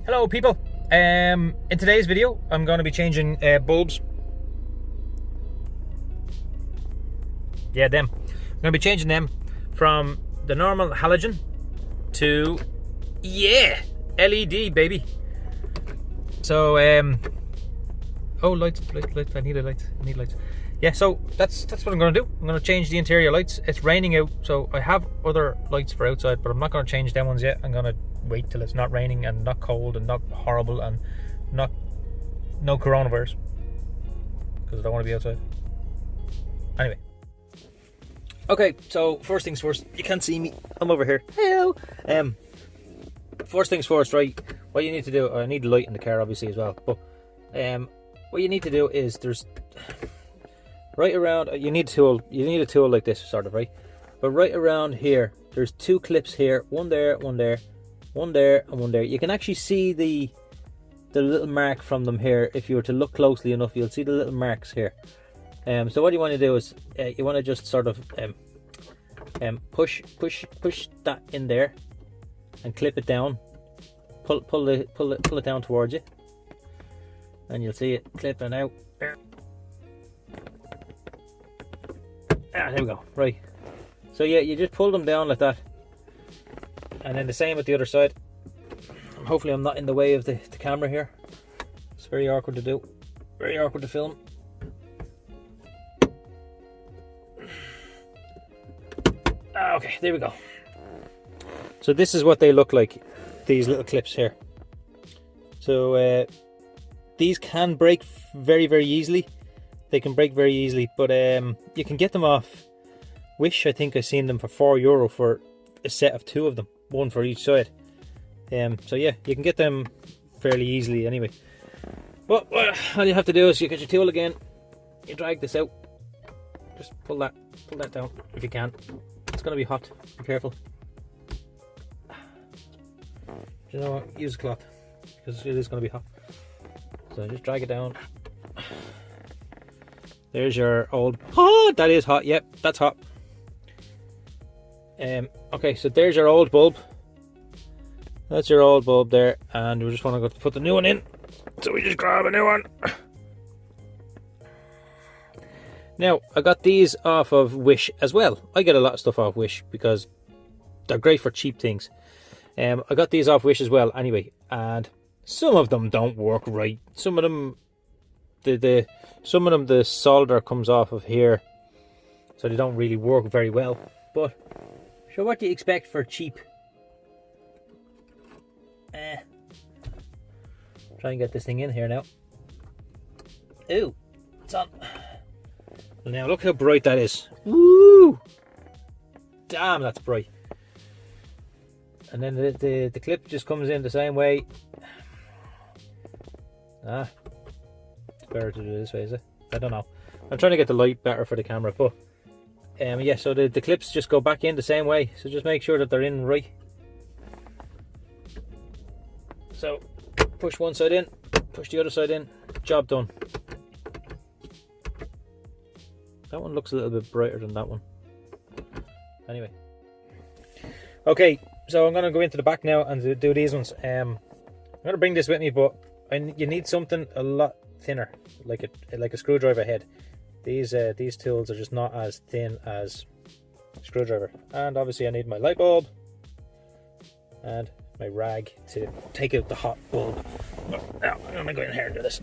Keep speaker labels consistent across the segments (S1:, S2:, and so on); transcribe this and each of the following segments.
S1: Hello people, in today's video I'm going to be changing bulbs. Yeah, them. I'm going to be changing them from the normal halogen to, yeah, LED, baby. So, oh, lights, I need lights. Yeah, so that's what I'm going to do. I'm going to change the interior lights. It's raining out, so I have other lights for outside, but I'm not going to change them ones yet. I'm going to wait till it's not raining and not cold and not horrible and no coronavirus, because I don't want to be outside. Anyway. Okay, so first things first. You can't see me. I'm over here. Hello. First things first, right? What you need to do, I need the light in the car obviously as well, but what you need to do is there's right around, you need a tool like this sort of, right? But right around here there's two clips here, one there, one there, one there, and one there. You can actually see the little mark from them here. If you were to look closely enough, you'll see the little marks here. So what you want to do is you want to just sort of push that in there and clip it down. Pull it down towards you, and you'll see it clipping out. There we go. Right. So yeah, you just pull them down like that, and then the same with the other side. Hopefully I'm not in the way of the camera here. It's very awkward to do. Very awkward to film. Okay, there we go. So this is what they look like, these little clips here. So these can break very easily. They can break very easily, but you can get them off Wish. I think I've seen them for €4 for a set of two of them, one for each side. So yeah, you can get them fairly easily anyway. But all you have to do is you get your tool again, you drag this out, just pull that down if you can. It's going to be hot, be careful. You know what, use a cloth, because it is going to be hot. So just drag it down. There's your old, oh, that is hot, yep, that's hot. Okay, so there's your old bulb. That's your old bulb there, and we just want to go put the new one in. So we just grab a new one. Now, I got these off of Wish as well. I get a lot of stuff off Wish because they're great for cheap things. I got these off Wish as well anyway, and some of them don't work right. Some of them, the solder comes off of here, so they don't really work very well. But so what do you expect for cheap? Try and get this thing in here now. Ooh, it's on. Well, now look how bright that is. Woo! Damn, that's bright. And then the clip just comes in the same way. It's better to do this way, is it? I don't know. I'm trying to get the light better for the camera, but yeah, so the clips just go back in the same way. So just make sure that they're in right. So push one side in, push the other side in, job done. That one looks a little bit brighter than that one. Anyway. Okay, so I'm going to go into the back now and do these ones. I'm going to bring this with me, but you need something a lot thinner, like a screwdriver head. These tools are just not as thin as a screwdriver. And obviously I need my light bulb and my rag to take out the hot bulb. Now I'm going to go in here and do this.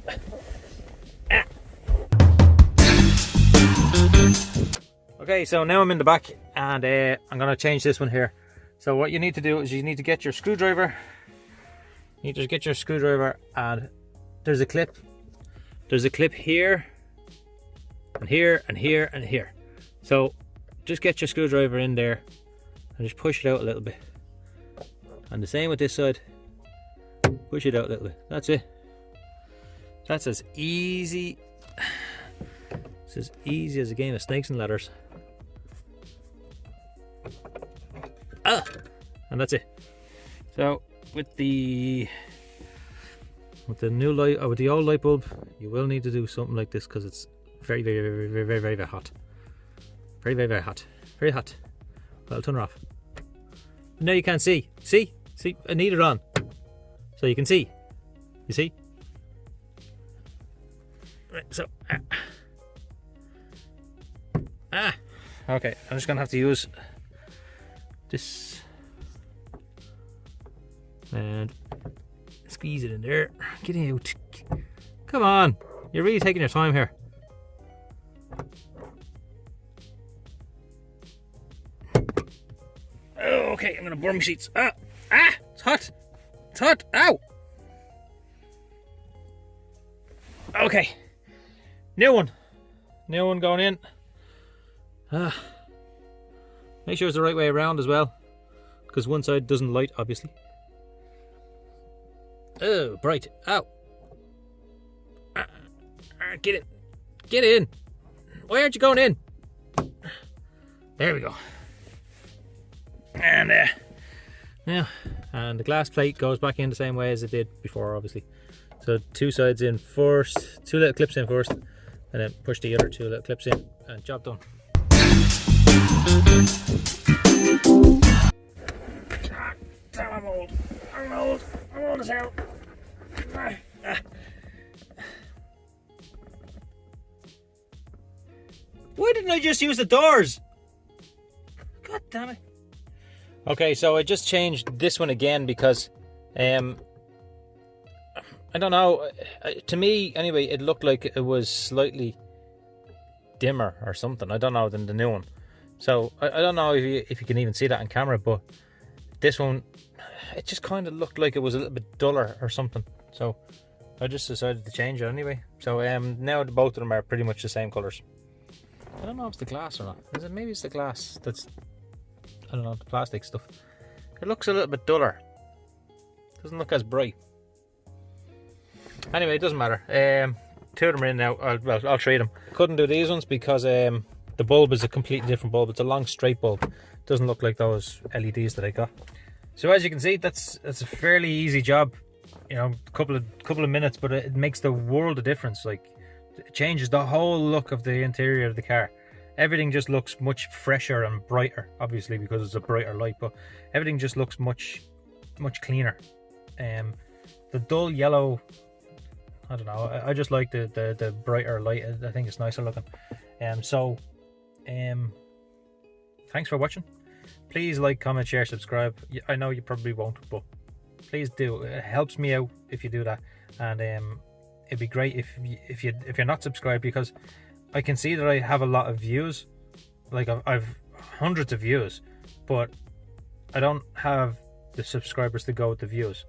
S1: Okay, so now I'm in the back, and I'm going to change this one here. So what you need to do is you need to get your screwdriver. You just get your screwdriver, and there's a clip. There's a clip here, and here, and here, and here. So just get your screwdriver in there, and just push it out a little bit. And the same with this side. Push it out a little bit. That's it. That's as easy. It's as easy as a game of snakes and ladders. And that's it. So with the new light, or with the old light bulb, you will need to do something like this because it's very hot. Very hot. Very hot. Well, turn her off. Now you can't see. See? I need it on. So you can see. You see? Right, so. Okay, I'm just gonna have to use this and squeeze it in there. Get out. Come on. You're really taking your time here. Oh, okay, I'm gonna burn my sheets. It's hot. It's hot. Ow. Okay. New one going in. Make sure it's the right way around as well, because one side doesn't light, obviously. Oh, bright. Ow. Get in. Why aren't you going in? There we go. And yeah, and the glass plate goes back in the same way as it did before, obviously. So 2 sides in first, 2 little clips in first, and then push the other 2 little clips in, and job done. Damn, I'm old as hell. Why didn't I just use the doors? God damn it. Okay, so I just changed this one again because I don't know, to me anyway, it looked like it was slightly dimmer or something, I don't know, than the new one. So I don't know if you can even see that on camera, but this one, it just kind of looked like it was a little bit duller or something. So I just decided to change it anyway. So now both of them are pretty much the same colours. I don't know if it's the glass or not. Is it? Maybe it's the glass that's, I don't know, the plastic stuff. It looks a little bit duller. Doesn't look as bright. Anyway, it doesn't matter. 2 of them are in now. I'll trade them. I couldn't do these ones because the bulb is a completely different bulb. It's a long straight bulb. Doesn't look like those LEDs that I got. So as you can see, that's a fairly easy job. You know, a couple of minutes, but it makes the world of difference. Like, it changes the whole look of the interior of the car. Everything just looks much fresher and brighter, obviously because it's a brighter light, but everything just looks much cleaner. The dull yellow, I don't know, I just like the brighter light. I think it's nicer looking. Thanks for watching. Please like, comment, share, subscribe. I know you probably won't, but please do. It helps me out if you do that, and it'd be great if you're not subscribed, because I can see that I have a lot of views. Like I've hundreds of views, but I don't have the subscribers to go with the views.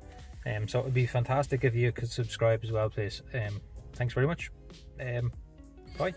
S1: So it'd be fantastic if you could subscribe as well, please. Thanks very much. Bye.